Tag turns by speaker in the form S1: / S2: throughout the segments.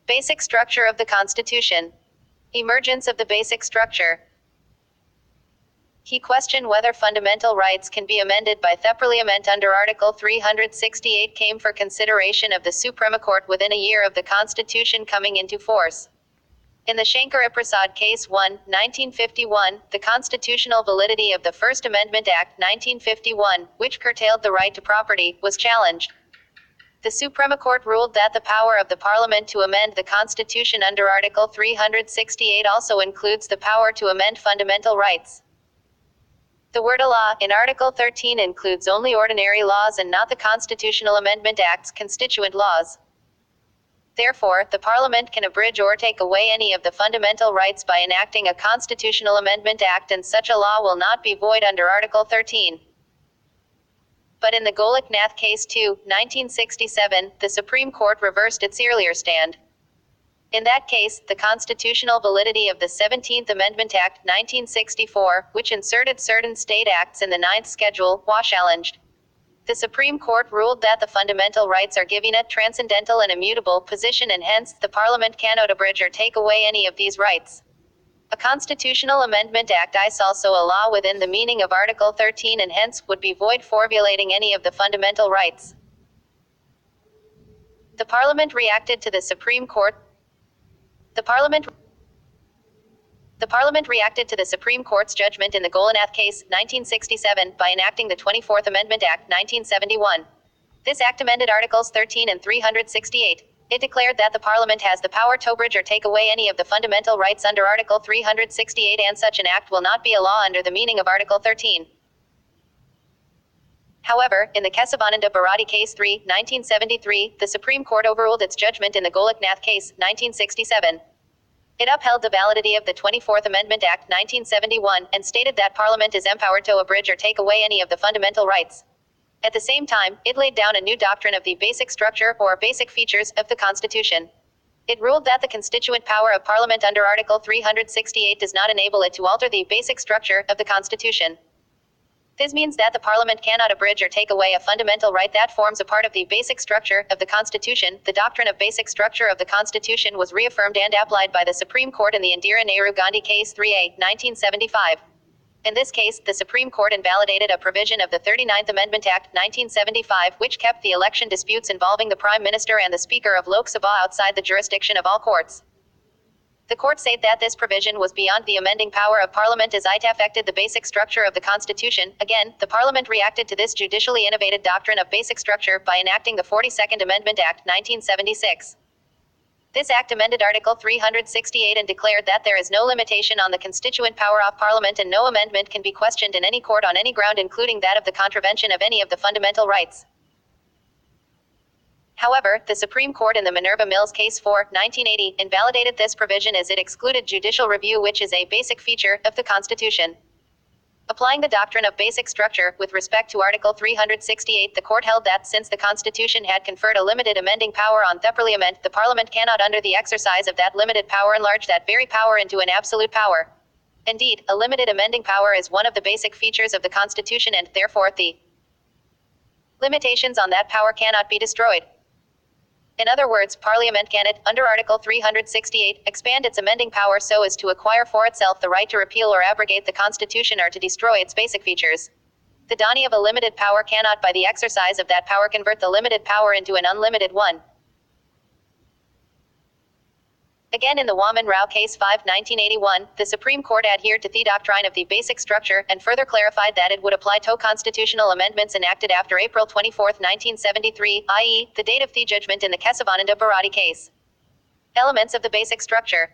S1: Basic structure of the Constitution. Emergence of the basic structure. He questioned whether fundamental rights can be amended by Parliament under Article 368 came for consideration of the Supreme Court within a year of the Constitution coming into force. In the Shankar-Prasad Case 1, 1951, the constitutional validity of the First Amendment Act 1951, which curtailed the right to property, was challenged. The Supreme Court ruled that the power of the Parliament to amend the Constitution under Article 368 also includes the power to amend fundamental rights. The word "a law" in Article 13 includes only ordinary laws and not the Constitutional Amendment Act's constituent laws. Therefore, the Parliament can abridge or take away any of the fundamental rights by enacting a Constitutional Amendment Act, and such a law will not be void under Article 13. But in the Golok-Nath Case 2, 1967, the Supreme Court reversed its earlier stand. In that case, the constitutional validity of the 17th Amendment Act 1964, which inserted certain state acts in the Ninth Schedule, was challenged. The Supreme Court ruled that the fundamental rights are given a transcendental and immutable position, and hence, the Parliament cannot abridge or take away any of these rights. A Constitutional Amendment Act is also a law within the meaning of Article 13 and hence would be void for violating any of the fundamental rights. The Parliament reacted to the Supreme Court. The Parliament reacted to the Supreme Court's judgment in the Golok-Nath Case, 1967, by enacting the 24th Amendment Act, 1971. This act amended Articles 13 and 368. It declared that the Parliament has the power to abridge or take away any of the fundamental rights under Article 368, and such an act will not be a law under the meaning of Article 13. However, in the Kesavananda Bharati Case 3, 1973, the Supreme Court overruled its judgment in the Golok-Nath Case, 1967. It upheld the validity of the 24th Amendment Act, 1971, and stated that Parliament is empowered to abridge or take away any of the fundamental rights. At the same time, it laid down a new doctrine of the basic structure, or basic features, of the Constitution. It ruled that the constituent power of Parliament under Article 368 does not enable it to alter the basic structure of the Constitution. This means that the Parliament cannot abridge or take away a fundamental right that forms a part of the basic structure of the Constitution. The doctrine of basic structure of the Constitution was reaffirmed and applied by the Supreme Court in the Indira Nehru Gandhi Case 3A, 1975. In this case, the Supreme Court invalidated a provision of the 39th Amendment Act, 1975, which kept the election disputes involving the Prime Minister and the Speaker of Lok Sabha outside the jurisdiction of all courts. The court said that this provision was beyond the amending power of Parliament as it affected the basic structure of the Constitution. Again, the Parliament reacted to this judicially innovated doctrine of basic structure by enacting the 42nd Amendment Act, 1976. This act amended Article 368 and declared that there is no limitation on the constituent power of Parliament, and no amendment can be questioned in any court on any ground, including that of the contravention of any of the fundamental rights. However, the Supreme Court in the Minerva Mills Case 4, 1980, invalidated this provision as it excluded judicial review, which is a basic feature of the Constitution. Applying the doctrine of basic structure with respect to Article 368, the court held that since the Constitution had conferred a limited amending power on the Parliament, the Parliament cannot, under the exercise of that limited power, enlarge that very power into an absolute power. Indeed, a limited amending power is one of the basic features of the Constitution, and therefore the limitations on that power cannot be destroyed. In other words, Parliament cannot, under Article 368, expand its amending power so as to acquire for itself the right to repeal or abrogate the Constitution or to destroy its basic features. The Dani of a limited power cannot, by the exercise of that power, convert the limited power into an unlimited one. Again, in the Waman Rao Case 5, 1981, the Supreme Court adhered to the doctrine of the basic structure, and further clarified that it would apply to constitutional amendments enacted after April 24, 1973, i.e., the date of the judgment in the Kesavananda Bharati case. Elements of the basic structure.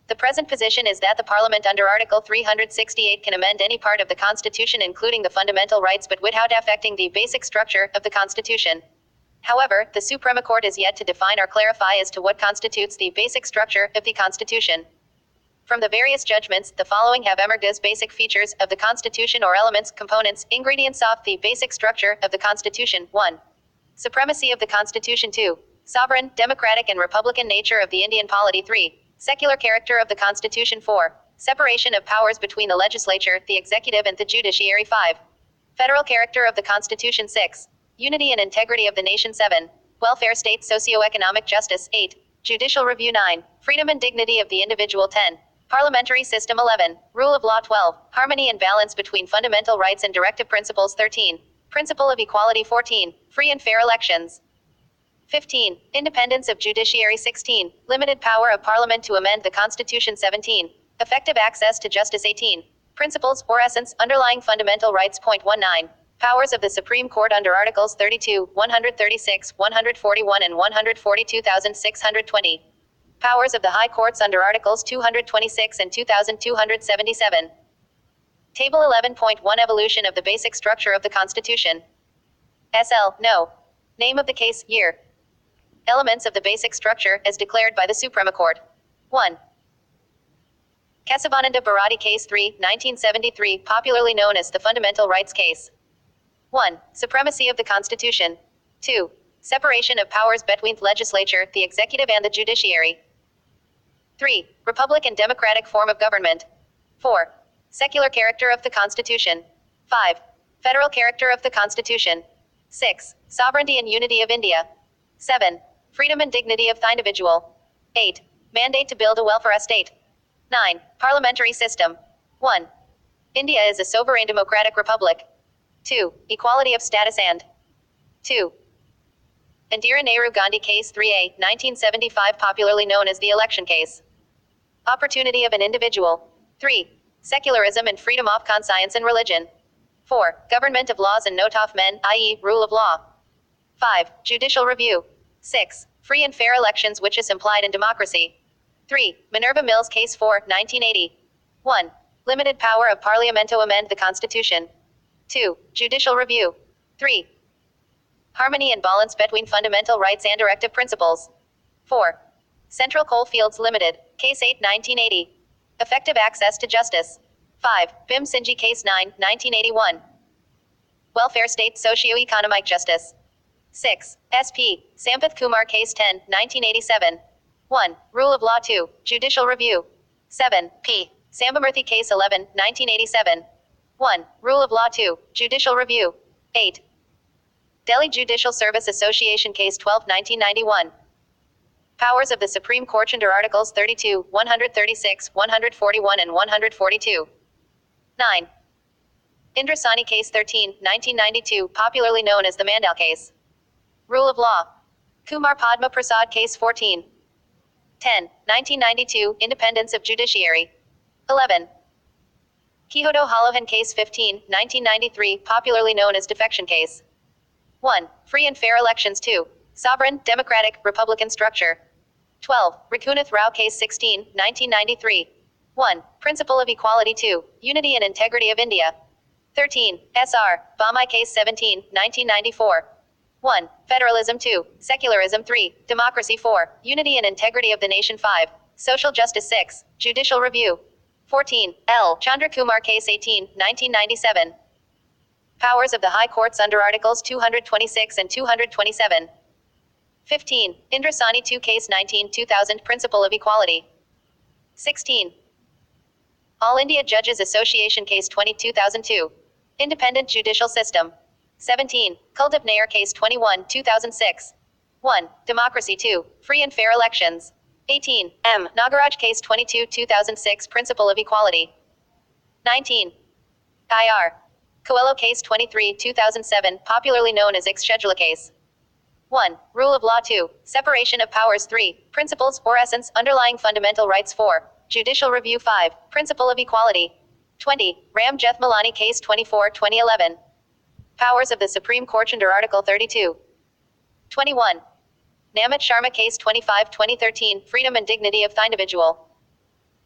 S1: The present position is that the Parliament under Article 368 can amend any part of the Constitution, including the fundamental rights, but without affecting the basic structure of the Constitution. However, the Supreme Court is yet to define or clarify as to what constitutes the basic structure of the Constitution. From the various judgments, the following have emerged as basic features of the Constitution, or elements, components, ingredients of the basic structure of the Constitution. 1. Supremacy of the Constitution. 2. Sovereign, democratic and republican nature of the Indian polity. 3. Secular character of the Constitution. 4. Separation of powers between the legislature, the executive and the judiciary. 5. Federal character of the Constitution. 6. Unity and integrity of the nation. 7. Welfare State Socioeconomic Justice 8. Judicial Review 9. Freedom and Dignity of the Individual 10. Parliamentary System 11. Rule of Law 12. Harmony and Balance Between Fundamental Rights and Directive Principles 13. Principle of Equality 14. Free and Fair Elections 15. Independence of Judiciary 16. Limited Power of Parliament to Amend the Constitution 17. Effective Access to Justice 18. Principles, or essence, underlying fundamental rights. 19. Powers of the Supreme Court under Articles 32, 136, 141 and 142,620. Powers of the High Courts under Articles 226 and 2,277. Table 11.1 Evolution of the Basic Structure of the Constitution. SL, no. Name of the case, year. Elements of the basic structure, as declared by the Suprema Court. 1. Kesavananda Bharati Case 3, 1973, popularly known as the Fundamental Rights Case. 1. Supremacy of the Constitution. 2. Separation of powers between the legislature, the executive and the judiciary. 3. Republic and democratic form of government. 4. Secular character of the Constitution. 5. Federal character of the Constitution. 6. Sovereignty and unity of India. 7. Freedom and dignity of the individual. 8. Mandate to build a welfare state. 9. Parliamentary system. 1. India is a sovereign democratic republic. 2. Equality of status and 2. Indira Nehru Gandhi Case 3A, 1975, popularly known as the election case. Opportunity of an individual. 3. Secularism and freedom of conscience and religion. 4. Government of laws and not of men, i.e., rule of law. 5. Judicial review. 6. Free and fair elections, which is implied in democracy. 3. Minerva Mills Case 4, 1980. 1. Limited power of Parliament to amend the Constitution. 2. Judicial review. 3. Harmony and balance between fundamental rights and directive principles. 4. Central Coalfields Limited, Case 8, 1980. Effective access to justice. 5. Bhim Singhi Case 9, 1981. Welfare State Socio-Economic Justice. 6. SP. Sampath Kumar Case 10, 1987. 1. Rule of Law 2. Judicial Review. 7. P. Sambamurthy Case 11, 1987. 1. Rule of Law 2. Judicial Review. 8. Delhi Judicial Service Association Case 12, 1991. Powers of the Supreme Court under Articles 32, 136, 141 and 142. 9. Indrasani Case 13, 1992, popularly known as the Mandal Case. Rule of Law. Kumar Padma Prasad Case 14. 10. 1992, Independence of Judiciary. 11. Quixote Holohan Case 15, 1993, popularly known as Defection Case. 1. Free and fair elections. 2. Sovereign, democratic, republican structure. 12. Raghunath Rao Case 16, 1993. 1. Principle of Equality. 2. Unity and Integrity of India. 13. S.R. Bommai Case 17, 1994. 1. Federalism. 2. Secularism. 3. Democracy. 4. Unity and Integrity of the Nation. 5. Social Justice. 6. Judicial Review. 14. L. Chandra Kumar Case 18, 1997. Powers of the High Courts under Articles 226 and 227. 15. Indrasani 2 Case 19, 2000, Principle of Equality. 16. All India Judges Association Case 20, 2002. Independent Judicial System. 17. Kuldip Nair Case 21, 2006. 1. Democracy. 2. Free and fair elections. 18. M. Nagaraj Case 22, 2006, Principle of Equality. 19. IR. Coelho Case 23, 2007, popularly known as Ex-Schedule Case. 1. Rule of Law. 2. Separation of powers. 3. Principles, or essence, underlying fundamental rights. 4. Judicial Review. 5. Principle of Equality. 20. Ram Jethmalani Case 24, 2011. Powers of the Supreme Court under Article 32. 21. Namit Sharma Case 25, 2013, Freedom and Dignity of the Individual.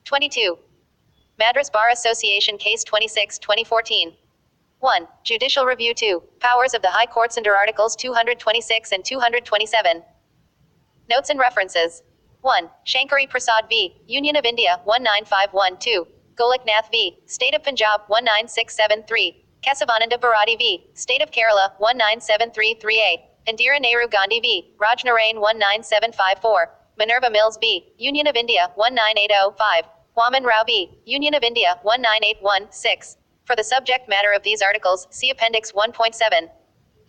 S1: 22. Madras Bar Association Case 26, 2014. 1. Judicial Review. 2. Powers of the High Courts under Articles 226 and 227. Notes and references. 1. Shankari Prasad v. Union of India 19512. Golak Nath v. State of Punjab 19673. Kesavananda Bharati v. State of Kerala 19733A. Indira Nehru Gandhi v. Raj Narain 19754. Minerva Mills v. Union of India 19805. Waman Rao v. Union of India 19816. For the subject matter of these articles, see Appendix 1.7.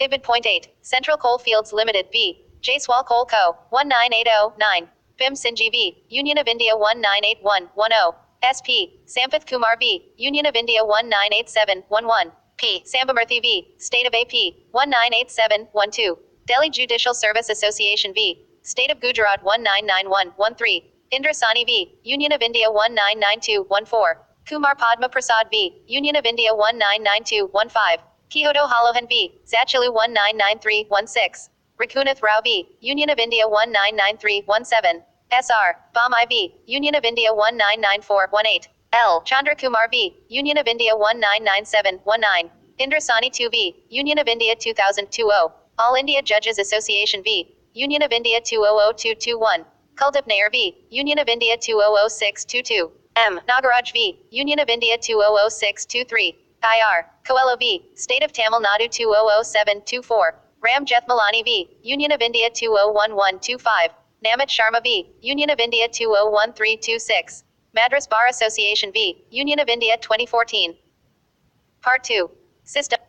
S1: Ibid. Point 8. Central Coalfields Limited v. Jaiswal Coal Co. 19809. Bim Sinji V. Union of India 198110. SP. Sampath Kumar V. Union of India 198711. P. Sambamurthy V. State of AP. 198712. Delhi Judicial Service Association V. State of Gujarat 199113. Indra Sani V. Union of India 199214. Kumar Padma Prasad V. Union of India 199215. Kyoto Halohan V. Zachalu 199316. Rakunath Rao V. Union of India 199317. SR. Bam IV. Union of India 199418. L. Chandra Kumar V. Union of India 199719. Indra Sani 2 V. Union of India 2020. All India Judges Association V. Union of India 200221. Kuldip Nair V. Union of India 200622. M. Nagaraj V. Union of India 200623. IR. Coelho V. State of Tamil Nadu 200724. Ram Jethmalani V. Union of India 201125. Namit Sharma V. Union of India 201326. Madras Bar Association V. Union of India 2014. Part 2. System.